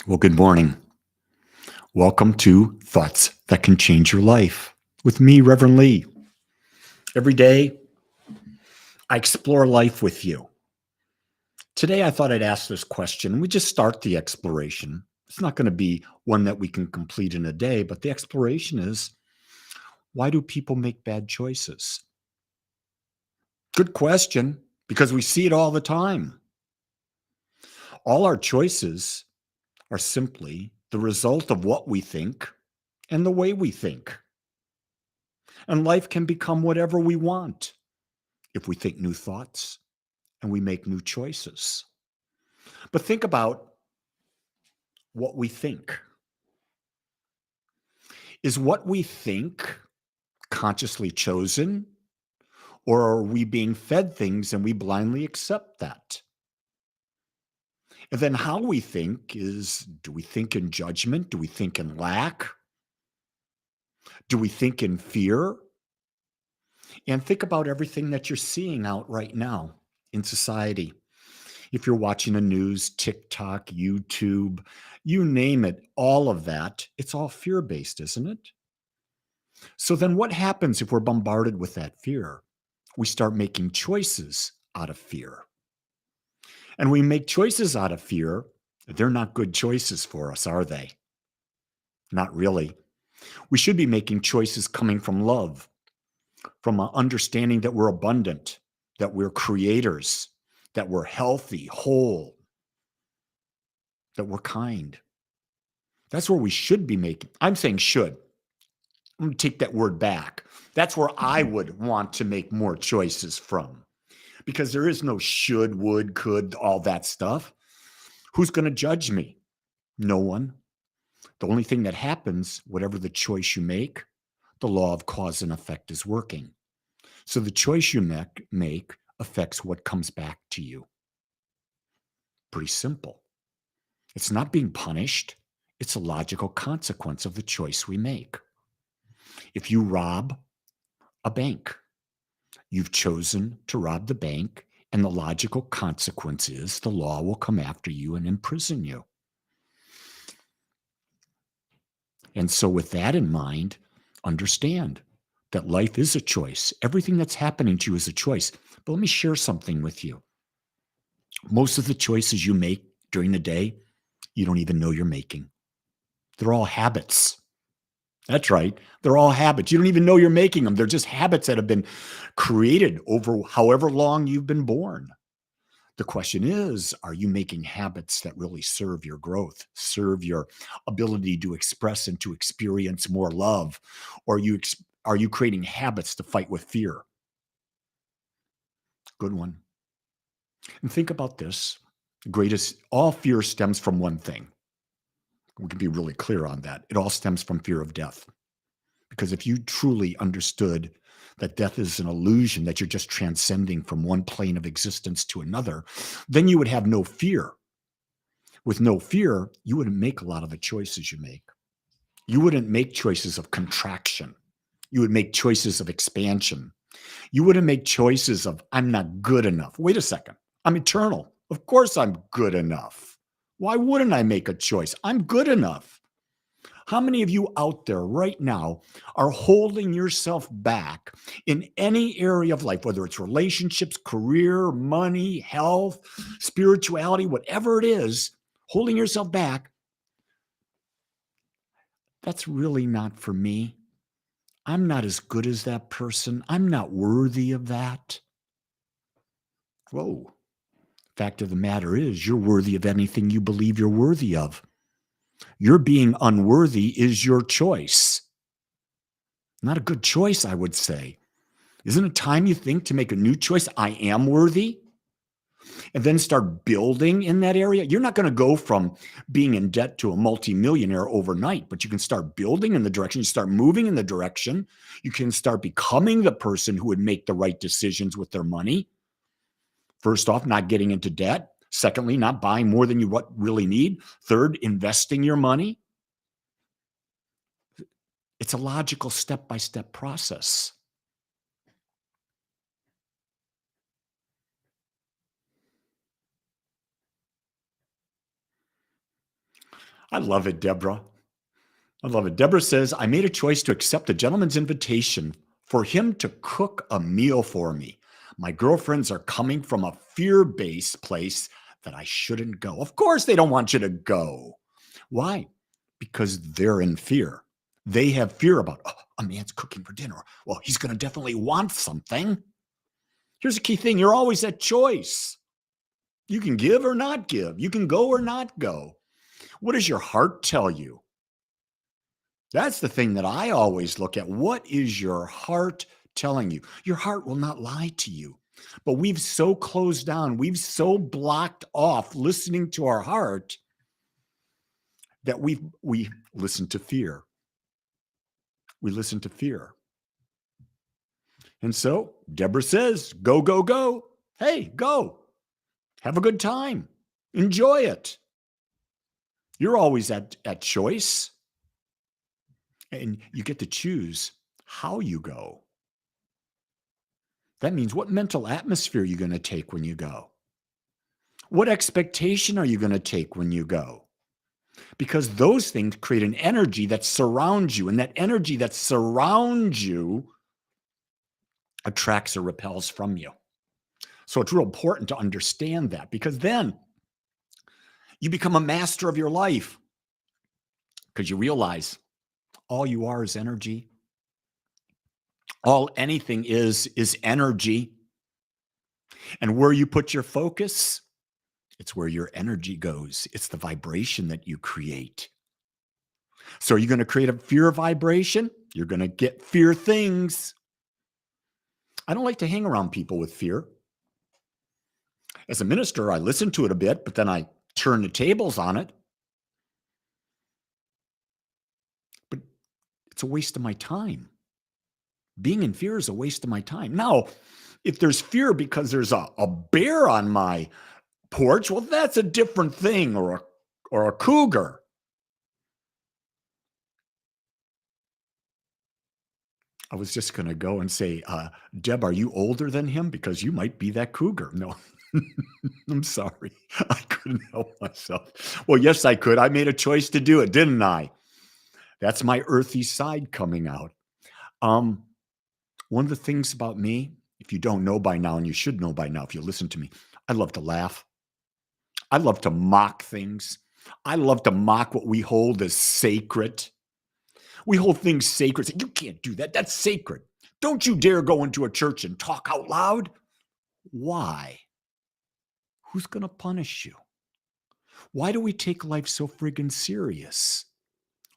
Well, good morning. Welcome to Thoughts That Can Change Your Life with me, Reverend Lee. Every day, I explore life with you. Today, I thought I'd ask this question. We just start the exploration. It's not going to be one that we can complete in a day, but the exploration is, why do people make bad choices? Good question, because we see it all the time. All our choices are simply the result of what we think and the way we think. And life can become whatever we want if we think new thoughts and we make new choices. But think about what we think. Is what we think consciously chosen, or are we being fed things and we blindly accept that? And then how we think is, do we think in judgment? Do we think in lack? Do we think in fear? And think about everything that you're seeing out right now in society. If you're watching the news, TikTok, YouTube, you name it, all of that, it's all fear based, isn't it? So then what happens if we're bombarded with that fear? We start making choices out of fear. And we make choices out of fear. They're not good choices for us, are they? Not really. We should be making choices coming from love, from an understanding that we're abundant, that we're creators, that we're healthy, whole, that we're kind. That's where we should be making. I'm saying should. I'm going to take that word back. That's where I would want to make more choices from, because there is no should, would, could, all that stuff. Who's going to judge me? No one. The only thing that happens, whatever the choice you make, the law of cause and effect is working. So the choice you make affects what comes back to you. Pretty simple. It's not being punished. It's a logical consequence of the choice we make. If you rob a bank, you've chosen to rob the bank, and the logical consequence is the law will come after you and imprison you. And so, with that in mind, understand that life is a choice. Everything that's happening to you is a choice. But let me share something with you. Most of the choices you make during the day, you don't even know you're making. They're all habits. That's right. They're all habits. You don't even know you're making them. They're just habits that have been created over however long you've been born. The question is, are you making habits that really serve your growth, serve your ability to express and to experience more love? Or are you creating habits to fight with fear? Good one. And think about this. All fear stems from one thing. We can be really clear on that. It all stems from fear of death. Because if you truly understood that death is an illusion, that you're just transcending from one plane of existence to another, then you would have no fear. With no fear, you wouldn't make a lot of the choices you make. You wouldn't make choices of contraction. You would make choices of expansion. You wouldn't make choices of, I'm not good enough. Wait a second. I'm eternal. Of course I'm good enough. Why wouldn't I make a choice? I'm good enough. How many of you out there right now are holding yourself back in any area of life, whether it's relationships, career, money, health, spirituality, whatever it is, holding yourself back? That's really not for me. I'm not as good as that person. I'm not worthy of that. Whoa. Fact of the matter is, you're worthy of anything you believe you're worthy of. Your being unworthy is your choice. Not a good choice, I would say. Isn't it time you think to make a new choice? I am worthy. And then start building in that area. You're not going to go from being in debt to a multimillionaire overnight, but you can start building in the direction. You start moving in the direction. You can start becoming the person who would make the right decisions with their money. First off, not getting into debt. Secondly, not buying more than you really need. Third, investing your money. It's a logical step-by-step process. I love it, Deborah. I love it. Deborah says, I made a choice to accept a gentleman's invitation for him to cook a meal for me. My girlfriends are coming from a fear based place that I shouldn't go. Of course, they don't want you to go. Why? Because they're in fear. They have fear about, oh, a man's cooking for dinner. Well, he's going to definitely want something. Here's a key thing, you're always at choice. You can give or not give. You can go or not go. What does your heart tell you? That's the thing that I always look at. What is your heart telling you? Your heart will not lie to you. But we've so closed down, we've so blocked off listening to our heart that we listen to fear. We listen to fear. And so Deborah says, go, go, go. Hey, go. Have a good time. Enjoy it. You're always at choice. And you get to choose how you go. That means what mental atmosphere are you going to take when you go? What expectation are you going to take when you go? Because those things create an energy that surrounds you, and that energy that surrounds you attracts or repels from you. So it's real important to understand that, because then you become a master of your life, because you realize all you are is energy. All anything is energy. And where you put your focus, it's where your energy goes. It's the vibration that you create. So are you going to create a fear vibration? You're going to get fear things. I don't like to hang around people with fear. As a minister, I listen to it a bit, but then I turn the tables on it. But it's a waste of my time. Being in fear is a waste of my time. Now, if there's fear because there's a bear on my porch, well, that's a different thing, or a cougar. I was just going to go and say, Deb, are you older than him? Because you might be that cougar. No, I'm sorry. I couldn't help myself. Well, yes, I could. I made a choice to do it, didn't I? That's my earthy side coming out. One of the things about me, if you don't know by now, and you should know by now if you listen to me, I love to laugh. I love to mock things. I love to mock what we hold as sacred. We hold things sacred. Say, you can't do that. That's sacred. Don't you dare go into a church and talk out loud. Why? Who's going to punish you? Why do we take life so friggin' serious?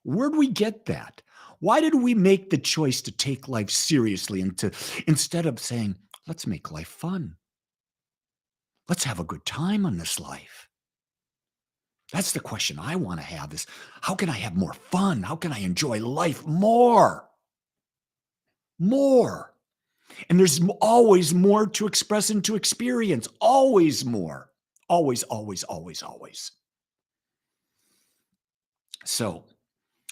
Where do we get that? Why did we make the choice to take life seriously and instead of saying, let's make life fun? Let's have a good time on this life. That's the question I want to have, is how can I have more fun? How can I enjoy life more? More. And there's always more to express and to experience. Always more. Always, always, always, always. So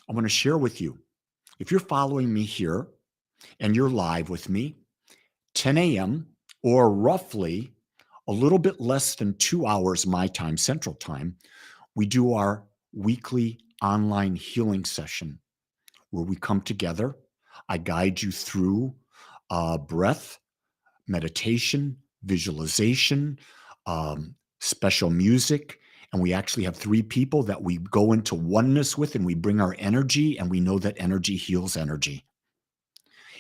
I want to share with you, if you're following me here and you're live with me, 10 a.m. or roughly a little bit less than 2 hours my time, Central Time, we do our weekly online healing session where we come together. I guide you through breath, meditation, visualization, special music. And we actually have 3 people that we go into oneness with, and we bring our energy, and we know that energy heals energy.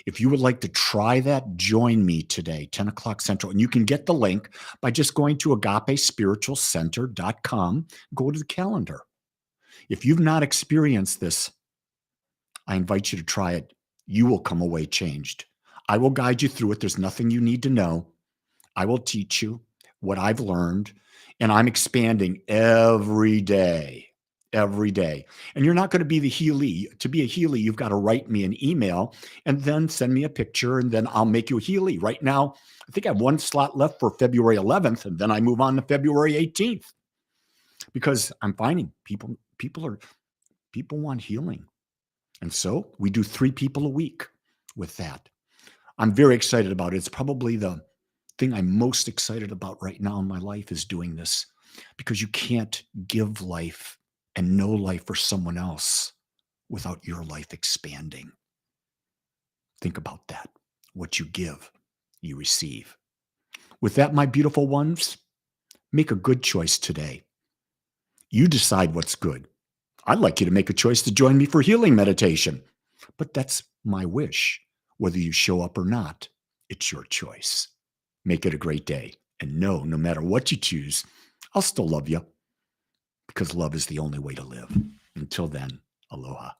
If you would like to try that, join me today, 10 o'clock Central. And you can get the link by just going to agapespiritualcenter.com, go to the calendar. If you've not experienced this, I invite you to try it. You will come away changed. I will guide you through it. There's nothing you need to know. I will teach you what I've learned, and I'm expanding every day. Every day. And you're not going to be the Healy. To be a Healy, you've got to write me an email and then send me a picture, and then I'll make you a Healy. Right now, I think I have 1 slot left for February 11th, and then I move on to February 18th, because I'm finding people want healing. And so we do 3 people a week with that. I'm very excited about it. It's probably the thing I'm most excited about right now in my life, is doing this, because you can't give life and no life for someone else without your life expanding. Think about that. What you give, you receive. With that, my beautiful ones, make a good choice today. You decide what's good. I'd like you to make a choice to join me for healing meditation, but that's my wish. Whether you show up or not, it's your choice. Make it a great day. And know, no matter what you choose, I'll still love you because love is the only way to live. Until then, aloha.